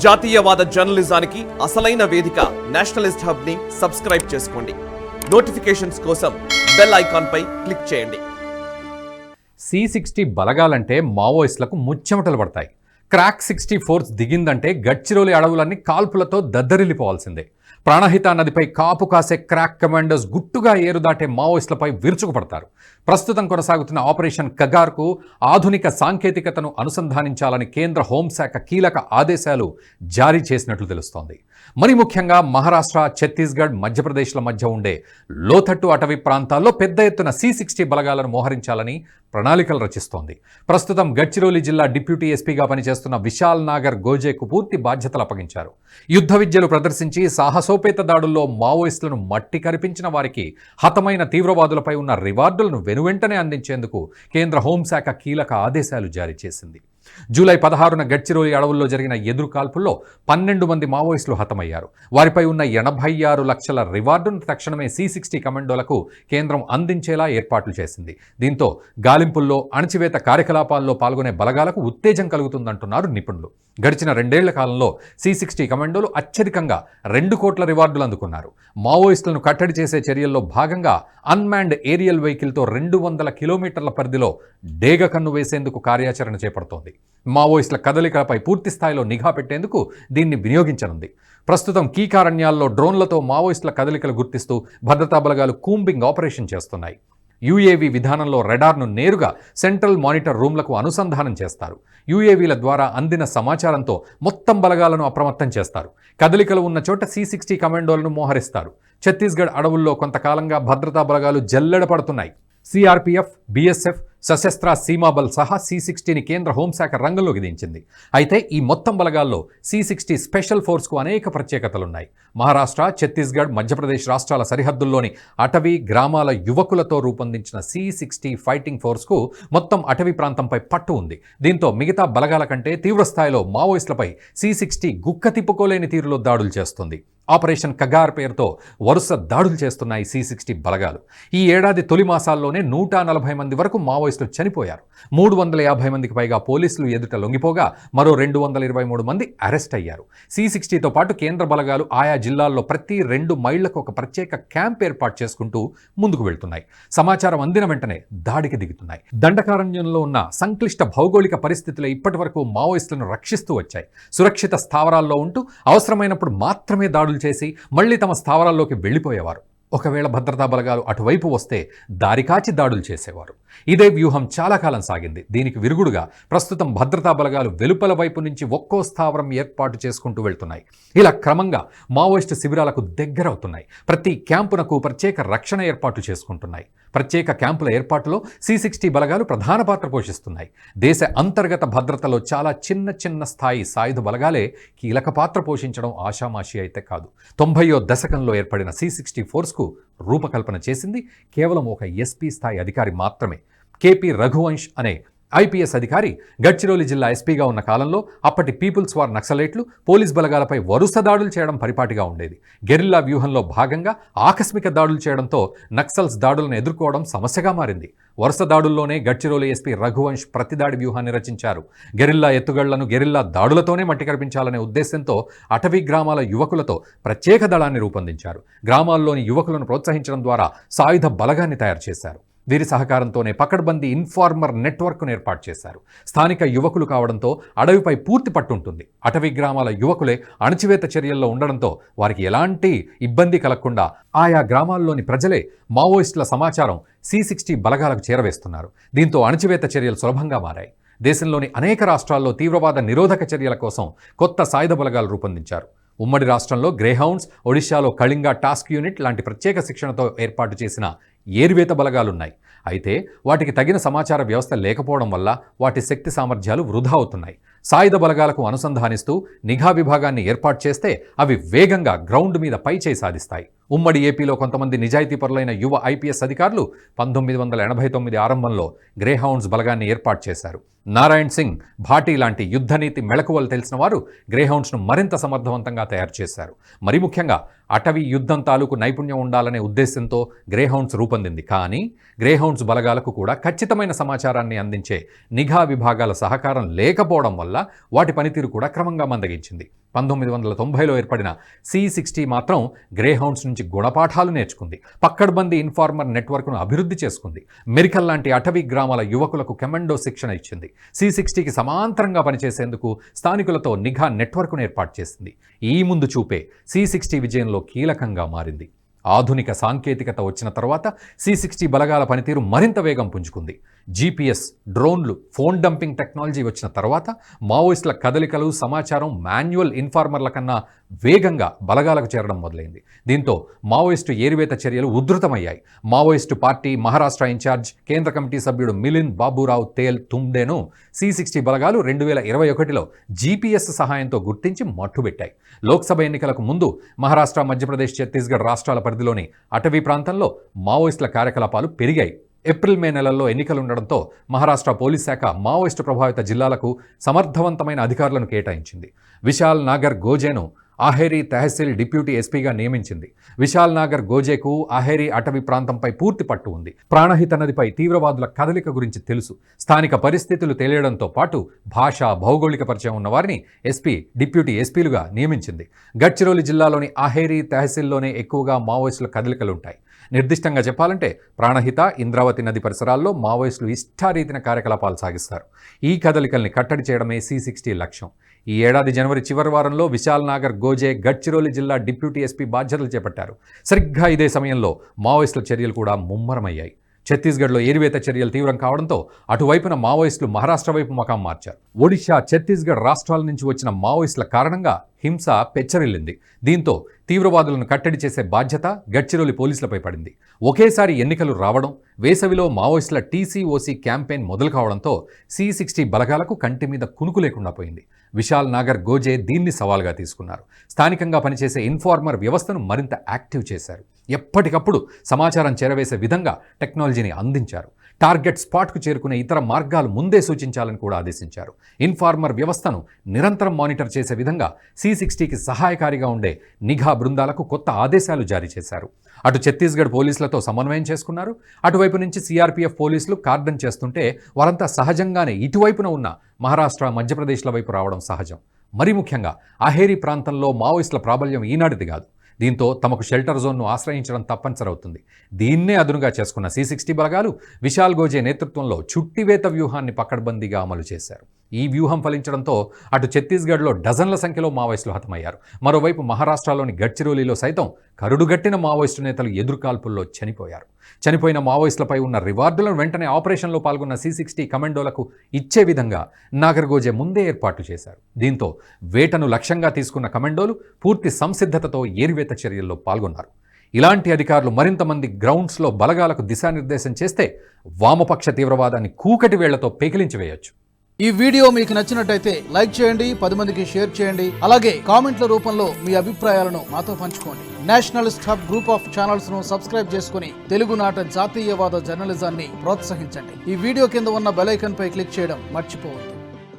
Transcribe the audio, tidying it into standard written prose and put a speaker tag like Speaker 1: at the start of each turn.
Speaker 1: జాతీయవాద జర్నలిజానికి అసలైన వేదిక నేషనలిస్ట్ హబ్ ని సబ్స్క్రైబ్ చేసుకోండి. నోటిఫికేషన్స్ కోసం బెల్ ఐకాన్ పై క్లిక్ చేయండి.
Speaker 2: C60 బలగాలంటే మావోయిస్టులకు ముచ్చెమటలు పడతాయి. క్రాక్ 60 ఫోర్స్ దిగిందంటే గడ్చిరోలి అడవులన్నీ కాల్పులతో దద్దరిల్లిపోవాల్సిందే. ప్రాణహిత నదిపై కాపు కాసే క్రాక్ కమాండర్స్ గుట్టుగా ఏరుదాటే మావోయిస్టులపై విరుచుకుపడతారు. ప్రస్తుతం కొనసాగుతున్న ఆపరేషన్ కగార్కు ఆధునిక సాంకేతికతను అనుసంధానించాలని కేంద్ర హోంశాఖ కీలక ఆదేశాలు జారీ చేసినట్లు తెలుస్తోంది. మరి ముఖ్యంగా మహారాష్ట్ర, ఛత్తీస్గఢ్, మధ్యప్రదేశ్ల మధ్య ఉండే లోతట్టు అటవీ ప్రాంతాల్లో పెద్ద ఎత్తున C60 బలగాలను మోహరించాలని ప్రణాళికలు రచిస్తోంది. ప్రస్తుతం గడ్చిరోలి జిల్లా డిప్యూటీ ఎస్పీగా పనిచేస్తున్న విశాల్ నాగర్ గోజేకు పూర్తి బాధ్యతలు అప్పగించారు. యుద్ధ విద్యలు ప్రదర్శించి సాహసోపేత దాడుల్లో మావోయిస్టులను మట్టి కరిపించిన వారికి హతమైన తీవ్రవాదులపై ఉన్న రివార్డులను వెనువెంటనే అందించేందుకు కేంద్ర హోంశాఖ కీలక ఆదేశాలు జారీ చేసింది. జూలై 16న గడ్చిరోలి అడవుల్లో జరిగిన ఎదురు కాల్పుల్లో 12 మంది మావోయిస్టులు హతమయ్యారు. వారిపై ఉన్న 86 లక్షల రివార్డును తక్షణమే C60 కమాండోలకు కేంద్రం అందించేలా ఏర్పాట్లు చేసింది. దీంతో గాలింపుల్లో, అణచివేత కార్యకలాపాల్లో పాల్గొనే బలగాలకు ఉత్తేజం కలుగుతుందంటున్నారు నిపుణులు. గడిచిన 2 ఏళ్ల కాలంలో C60 కమాండోలు అత్యధికంగా 2 కోట్ల రివార్డులు అందుకున్నారు. మావోయిస్టులను కట్టడి చేసే చర్యల్లో భాగంగా అన్మాన్డ్ ఏరియల్ వెహికల్తో 200 కిలోమీటర్ల పరిధిలో డేగ కన్ను వేసేందుకు కార్యాచరణ చేపడుతోంది. మావోయిస్టుల కదలికలపై పూర్తి స్థాయిలో నిఘా పెట్టేందుకు దీన్ని వినియోగించనుంది. ప్రస్తుతం కీకారణ్యాల్లో డ్రోన్లతో మావోయిస్టుల కదలికలు గుర్తిస్తూ భద్రతా బలగాలు కూంబింగ్ ఆపరేషన్ చేస్తున్నాయి. UAV విధానంలో రెడార్ను నేరుగా సెంట్రల్ మానిటర్ రూమ్లకు అనుసంధానం చేస్తారు. UAVల ద్వారా అందిన సమాచారంతో మొత్తం బలగాలను అప్రమత్తం చేస్తారు. కదలికలు ఉన్న చోట C60 కమాండోలను మోహరిస్తారు. ఛత్తీస్గఢ్ అడవుల్లో కొంతకాలంగా భద్రతా బలగాలు జల్లెడ పడుతున్నాయి. CRPF, BSF, సశస్త్ర సీమాబల్ సహా C60ని కేంద్ర హోంశాఖ రంగంలోకి దించింది. అయితే ఈ మొత్తం బలగాల్లో C60 స్పెషల్ ఫోర్స్కు అనేక ప్రత్యేకతలున్నాయి. మహారాష్ట్ర, ఛత్తీస్గఢ్, మధ్యప్రదేశ్ రాష్ట్రాల సరిహద్దుల్లోని అటవీ గ్రామాల యువకులతో రూపొందించిన C60 ఫైటింగ్ ఫోర్స్కు మొత్తం అటవీ ప్రాంతంపై పట్టు ఉంది. దీంతో మిగతా బలగాల కంటే తీవ్రస్థాయిలో మావోయిస్టులపై C60 గుక్క తిప్పుకోలేని తీరులో దాడులు చేస్తుంది. ఆపరేషన్ కగార్ పేరుతో వరుస దాడులు చేస్తున్నాయి C60 బలగాలు. ఈ ఏడాది తొలి మాసాల్లోనే 140 మంది వరకు మావోయిస్టులు చనిపోయారు. 350 మందికి పైగా పోలీసులు ఎదుట లొంగిపోగా మరో 223 మంది అరెస్ట్ అయ్యారు. C60తో పాటు కేంద్ర బలగాలు ఆయా జిల్లాల్లో ప్రతి 2 మైళ్లకు ఒక ప్రత్యేక క్యాంప్ ఏర్పాటు చేసుకుంటూ ముందుకు వెళ్తున్నాయి. సమాచారం అందిన వెంటనే దాడికి దిగుతున్నాయి. దండకారణ్యంలో ఉన్న సంక్లిష్ట భౌగోళిక పరిస్థితులు ఇప్పటి వరకు మావోయిస్టులను రక్షిస్తూ వచ్చాయి. సురక్షిత స్థావరాల్లో ఉంటూ అవసరమైనప్పుడు మాత్రమే దాడులు చేసి మళ్లీ తమ స్థావరాల్లోకి వెళ్లిపోయేవారు. ఒకవేళ భద్రతా బలగాలు అటువైపు వస్తే దారికాచి దాడులు చేసేవారు. ఇదే వ్యూహం చాలా కాలం సాగింది. దీనికి విరుగుడుగా ప్రస్తుతం భద్రతా బలగాలు వెలుపల వైపు నుంచి ఒక్కో స్థావరం ఏర్పాటు చేసుకుంటూ వెళ్తున్నాయి. ఇలా క్రమంగా మావోయిస్టు శిబిరాలకు దగ్గరవుతున్నాయి. ప్రతి క్యాంపునకు ప్రత్యేక రక్షణ ఏర్పాటు చేసుకుంటున్నాయి. ప్రత్యేక క్యాంపుల ఏర్పాటులో C60 బలగాలు ప్రధాన పాత్ర పోషిస్తున్నాయి. దేశ అంతర్గత భద్రతలో చాలా చిన్న స్థాయి సాయుధ బలగాలే కీలక పాత్ర పోషించడం ఆషామాషి అయితే కాదు. 90వ దశకంలో ఏర్పడిన C60 ఫోర్స్కు రూపకల్పన చేసింది కేవలం ఒక SP స్థాయి అధికారి మాత్రమే. KP రఘువంశ్ అనే IPS అధికారి గడ్చిరోలి జిల్లా ఎస్పీగా ఉన్న కాలంలో అప్పటి పీపుల్స్ వార్ నక్సలైట్లు పోలీస్ బలగాలపై వరుస దాడులు చేయడం పరిపాటిగా ఉండేది. గెరిల్లా వ్యూహంలో భాగంగా ఆకస్మిక దాడులు చేయడంతో నక్సల్స్ దాడులను ఎదుర్కోవడం సమస్యగా మారింది. వరుస దాడుల్లోనే గడ్చిరోలి ఎస్పీ రఘువంశ్ ప్రతిదాడి వ్యూహాన్ని రచించారు. గెరిల్లా ఎత్తుగళ్లను గెరిల్లా దాడులతోనే మట్టి కరిపించాలనే ఉద్దేశంతో అటవీ గ్రామాల యువకులతో ప్రత్యేక దళాన్ని రూపొందించారు. గ్రామాల్లోని యువకులను ప్రోత్సహించడం ద్వారా సాయుధ బలగాన్ని తయారు చేశారు. వీరి సహకారంతోనే పకడ్బందీ ఇన్ఫార్మర్ నెట్వర్క్ను ఏర్పాటు చేశారు. స్థానిక యువకులు కావడంతో అడవిపై పూర్తి పట్టుంటుంది. అటవీ గ్రామాల యువకులే అణచివేత చర్యల్లో ఉండడంతో వారికి ఎలాంటి ఇబ్బంది కలగకుండా ఆయా గ్రామాల్లోని ప్రజలే మావోయిస్టుల సమాచారం C60 బలగాలకు చేరవేస్తున్నారు. దీంతో అణచివేత చర్యలు సులభంగా మారాయి. దేశంలోని అనేక రాష్ట్రాల్లో తీవ్రవాద నిరోధక చర్యల కోసం కొత్త సాయుధ బలగాలు రూపొందించారు. ఉమ్మడి రాష్ట్రంలో గ్రేహౌండ్స్, ఒడిశాలో కళింగ టాస్క్ యూనిట్ లాంటి ప్రత్యేక శిక్షణతో ఏర్పాటు చేసిన ఏర్వేత బలగాలున్నాయి. అయితే వాటికి తగిన సమాచార వ్యవస్థ లేకపోవడం వల్ల వాటి శక్తి సామర్థ్యాలు వృధా అవుతున్నాయి. సాయుధ బలగాలకు అనుసంధానిస్తూ నిఘా విభాగాన్ని ఏర్పాటు చేస్తే అవి వేగంగా గ్రౌండ్ మీద పై చేయి సాధిస్తాయి. ఉమ్మడి ఏపీలో కొంతమంది నిజాయితీపరులైన యువ ఐపీఎస్ అధికారులు 1989 ఆరంభంలో గ్రేహౌండ్స్ బలగాన్ని ఏర్పాటు చేశారు. నారాయణ్ సింగ్, భాటీ లాంటి యుద్ధనీతి మెళకువలు తెలిసిన వారు గ్రేహౌండ్స్ను మరింత సమర్థవంతంగా తయారు చేశారు. మరి ముఖ్యంగా అటవీ యుద్ధం తాలూకు నైపుణ్యం ఉండాలనే ఉద్దేశంతో గ్రేహౌండ్స్ రూపొందింది. కానీ గ్రేహౌండ్స్ బలగాలకు కూడా ఖచ్చితమైన సమాచారాన్ని అందించే నిఘా విభాగాల సహకారం లేకపోవడం వల్ల వాటి పనితీరు కూడా క్రమంగా మందగించింది. 1990లో ఏర్పడిన C60 మాత్రం గ్రేహౌండ్స్ నుంచి గుణపాఠాలు నేర్చుకుంది. పక్కడ్బందీ ఇన్ఫార్మర్ నెట్వర్క్ను అభివృద్ధి చేసుకుంది. మెరికల్ లాంటి అటవీ గ్రామాల యువకులకు కమాండో శిక్షణ ఇచ్చింది. C60కి సమాంతరంగా పనిచేసేందుకు స్థానికులతో నిఘా నెట్వర్క్ను ఏర్పాటు చేసింది. ఈ ముందు చూపే C60 విజయంలో కీలకంగా మారింది. ఆధునిక సాంకేతికత వచ్చిన తర్వాత C60 బలగాల పనితీరు మరింత వేగం పుంజుకుంది. GPS, డ్రోన్లు, ఫోన్ డంపింగ్ టెక్నాలజీ వచ్చిన తర్వాత మావోయిస్టుల కదలికలు, సమాచారం మాన్యువల్ ఇన్ఫార్మర్ల కన్నా వేగంగా బలగాలకు చేరడం మొదలైంది. దీంతో మావోయిస్టు ఏరివేత చర్యలు ఉధృతమయ్యాయి. మావోయిస్టు పార్టీ మహారాష్ట్ర ఇన్ఛార్జ్, కేంద్ర కమిటీ సభ్యుడు మిలింద్ బాబురావు తేల్ తుంబ్డేను C60 బలగాలు 2021లో GPS సహాయంతో గుర్తించి మట్టుబెట్టాయి. లోక్సభ ఎన్నికలకు ముందు మహారాష్ట్ర, మధ్యప్రదేశ్, ఛత్తీస్గఢ్ రాష్ట్రాల పరిధిలోని అటవీ ప్రాంతంలో మావోయిస్టుల కార్యకలాపాలు పెరిగాయి. ఏప్రిల్, మే నెలల్లో ఎన్నికలుండడంతో మహారాష్ట్ర పోలీస్ శాఖ మావోయిస్టు ప్రభావిత జిల్లాలకు సమర్థవంతమైన అధికారులను కేటాయించింది. విశాల్ నాగర్ గోజేను అహేరీ తహసీల్ డిప్యూటీ ఎస్పీగా నియమించింది. విశాల్ నాగర్ గోజేకు అహేరీ అటవీ ప్రాంతంపై పూర్తి పట్టు ఉంది. ప్రాణహిత నదిపై తీవ్రవాదుల కదలిక గురించి తెలుసు. స్థానిక పరిస్థితులు తెలియడంతో పాటు భాష, భౌగోళిక పరిచయం ఉన్న వారిని ఎస్పీ, డిప్యూటీ ఎస్పీలుగా నియమించింది. గడ్చిరోలి జిల్లాలోని అహేరీ తహసీల్లోనే ఎక్కువగా మావోయిస్టుల కదలికలుంటాయి. నిర్దిష్టంగా చెప్పాలంటే ప్రాణహిత, ఇంద్రావతి నది పరిసరాల్లో మావోయిస్టులు ఇష్టారీతిన కార్యకలాపాలు సాగిస్తారు. ఈ కదలికల్ని కట్టడి చేయడమే C60 లక్ష్యం. ఈ ఏడాది జనవరి చివరి వారంలో విశాల్ నాగర్ గోజే గడ్చిరోలి జిల్లా డిప్యూటీ ఎస్పీ బాధ్యతలు చేపట్టారు. సరిగ్గా ఇదే సమయంలో మావోయిస్టుల చర్యలు కూడా ముమ్మరమయ్యాయి. ఛత్తీస్గఢ్లో ఏరివేత చర్యలు తీవ్రం కావడంతో అటువైపున మావోయిస్టులు మహారాష్ట్ర వైపు మకాం మార్చారు. ఒడిషా, ఛత్తీస్గఢ్ రాష్ట్రాల నుంచి వచ్చిన మావోయిస్టుల కారణంగా హింస పెచ్చరిల్లింది. దీంతో తీవ్రవాదులను కట్టడి చేసే బాధ్యత గడ్చిరోలి పోలీసులపై పడింది. ఒకేసారి ఎన్నికలు రావడం, వేసవిలో మావోయిస్టుల TCOC క్యాంపెయిన్ మొదలు కావడంతో C60 బలగాలకు కంటి మీద కునుకు లేకుండా పోయింది. విశాల్ నాగర్ గోజే దీన్ని సవాల్గా తీసుకున్నారు. స్థానికంగా పనిచేసే ఇన్ఫార్మర్ వ్యవస్థను మరింత యాక్టివ్ చేశారు. ఎప్పటికప్పుడు సమాచారం చేరవేసే విధంగా టెక్నాలజీని అందించారు. టార్గెట్ స్పాట్కు చేరుకునే ఇతర మార్గాలు ముందే సూచించాలని కూడా ఆదేశించారు. ఇన్ఫార్మర్ వ్యవస్థను నిరంతరం మానిటర్ చేసే విధంగా C60కి సహాయకారిగా ఉండే నిఘా బృందాలకు కొత్త ఆదేశాలు జారీ చేశారు. అటు ఛత్తీస్గఢ్ పోలీసులతో సమన్వయం చేసుకున్నారు. అటువైపు నుంచి CRPF పోలీసులు కార్డన్ చేస్తుంటే వారంతా సహజంగానే ఇటువైపున ఉన్న మహారాష్ట్ర, మధ్యప్రదేశ్ల వైపు రావడం సహజం. మరి ముఖ్యంగా అహేరీ ప్రాంతంలో మావోయిస్టుల ప్రాబల్యం ఈనాటిది కాదు. దీంతో తమకు షెల్టర్ జోన్ను ఆశ్రయించడం తప్పనిసరి అవుతుంది. దీన్నే అదునుగా చేసుకున్న C60 బలగాలు విశాల్ గోజే నేతృత్వంలో చుట్టివేత వ్యూహాన్ని పకడ్బందీగా అమలు చేశారు. ఈ వ్యూహం ఫలించడంతో అటు ఛత్తీస్గఢ్లో డజన్ల సంఖ్యలో మావోయిస్టులు హతమయ్యారు. మరోవైపు మహారాష్ట్రలోని గడ్చిరోలిలో సైతం కరుడుగట్టిన మావోయిస్టు నేతలు ఎదురుకాల్పుల్లో చనిపోయారు. చనిపోయిన మావోయిస్టులపై ఉన్న రివార్డులను వెంటనే ఆపరేషన్లో పాల్గొన్న C60 కమాండోలకు ఇచ్చే విధంగా నాగర్గోజే ముందే ఏర్పాట్లు చేశారు. దీంతో వేటను లక్ష్యంగా తీసుకున్న కమాండోలు పూర్తి సంసిద్ధతతో ఏరివేత చర్యల్లో పాల్గొన్నారు. ఇలాంటి అధికారులు మరింత మంది గ్రౌండ్స్లో బలగాలకు దిశానిర్దేశం చేస్తే వామపక్ష తీవ్రవాదాన్ని కూకటి వేళ్లతో పెకిలించి వేయొచ్చు.
Speaker 3: ఈ వీడియో మీకు నచ్చినట్టయితే లైక్ చేయండి, 10 మందికి షేర్ చేయండి. అలాగే కామెంట్ల రూపంలో మీ అభిప్రాయాలను మాతో పంచుకోండి. Nationalist hub group of channels ను సబ్స్క్రైబ్ చేసుకుని తెలుగునాట జాతీయవాద జర్నలిజాన్ని ప్రోత్సహించండి. ఈ వీడియో కింద ఉన్న బెల్ ఐకాన్ పై క్లిక్ చేయడం మర్చిపోవద్దు.